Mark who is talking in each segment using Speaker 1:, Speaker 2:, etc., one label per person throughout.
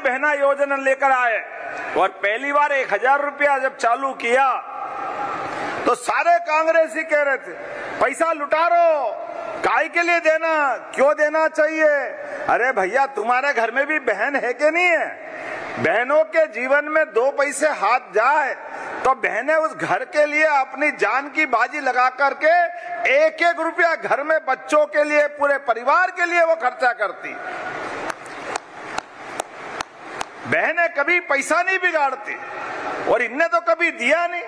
Speaker 1: बहना योजना लेकर आए और पहली बार 1000 रुपया जब चालू किया तो सारे कांग्रेसी कह रहे थे पैसा लुटा रो, काय के लिए देना, क्यों देना चाहिए। अरे भैया तुम्हारे घर में भी बहन है कि नहीं है? बहनों के जीवन में 2 पैसे हाथ जाए तो बहनें उस घर के लिए अपनी जान की बाजी लगा करके 1-1 रुपया घर में बच्चों के लिए, पूरे परिवार के लिए वो खर्चा करती। बहनें कभी पैसा नहीं बिगाड़ती और इनने तो कभी दिया नहीं,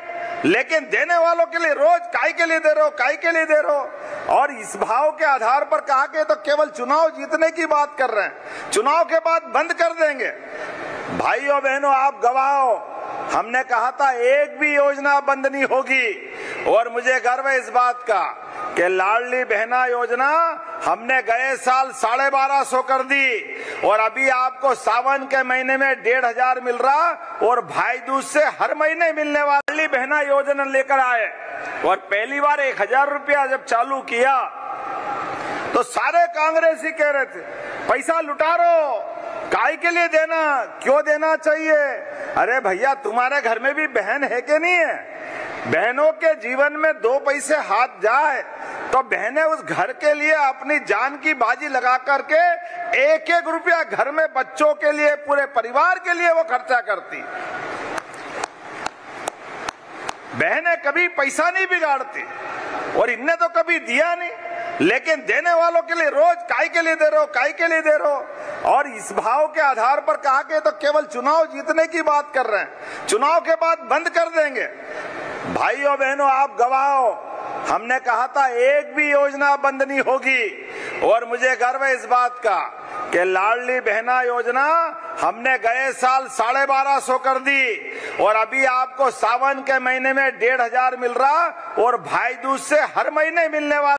Speaker 1: लेकिन देने वालों के लिए रोज काय के लिए दे रहे हो, काय के लिए दे रहे हो। और इस भाव के आधार पर कहा के तो केवल चुनाव जीतने की बात कर रहे हैं, चुनाव के बाद बंद कर देंगे। भाइयों बहनों आप गवाह हो, हमने कहा था एक भी योजना बंद नहीं होगी। और मुझे गर्व है इस बात का कि लाडली बहना योजना हमने गए साल 1250 कर दी और अभी आपको सावन के महीने में 1500 मिल रहा और भाई दूज से हर महीने मिलने वाली बहना योजना लेकर आए और पहली बार 1000 रुपया जब चालू किया तो सारे कांग्रेसी कह रहे थे पैसा लुटा रो, काय के लिए देना, क्यों देना चाहिए। अरे भैया तुम्हारे घर में भी बहन है कि नहीं है? बहनों के जीवन में 2 पैसे हाथ जाए तो बहनें उस घर के लिए अपनी जान की बाजी लगा करके 1-1 रुपया घर में बच्चों के लिए, पूरे परिवार के लिए वो खर्चा करती। बहनें कभी पैसा नहीं बिगाड़ती और इनने तो कभी दिया नहीं, लेकिन देने वालों के लिए रोज काय के लिए दे रहे हो, काय के लिए दे रहे हो। और इस भाव के आधार पर कहा के तो केवल चुनाव जीतने की बात कर रहे हैं, चुनाव के बाद बंद कर देंगे। भाइयों बहनों आप गवाह हो, हमने कहा था एक भी योजना बंद नहीं होगी। और मुझे गर्व है इस बात का कि लाडली बहना योजना हमने गए साल 1250 कर दी और अभी आपको सावन के महीने में 1500 मिल रहा और भाई दूज से हर महीने मिलने वाला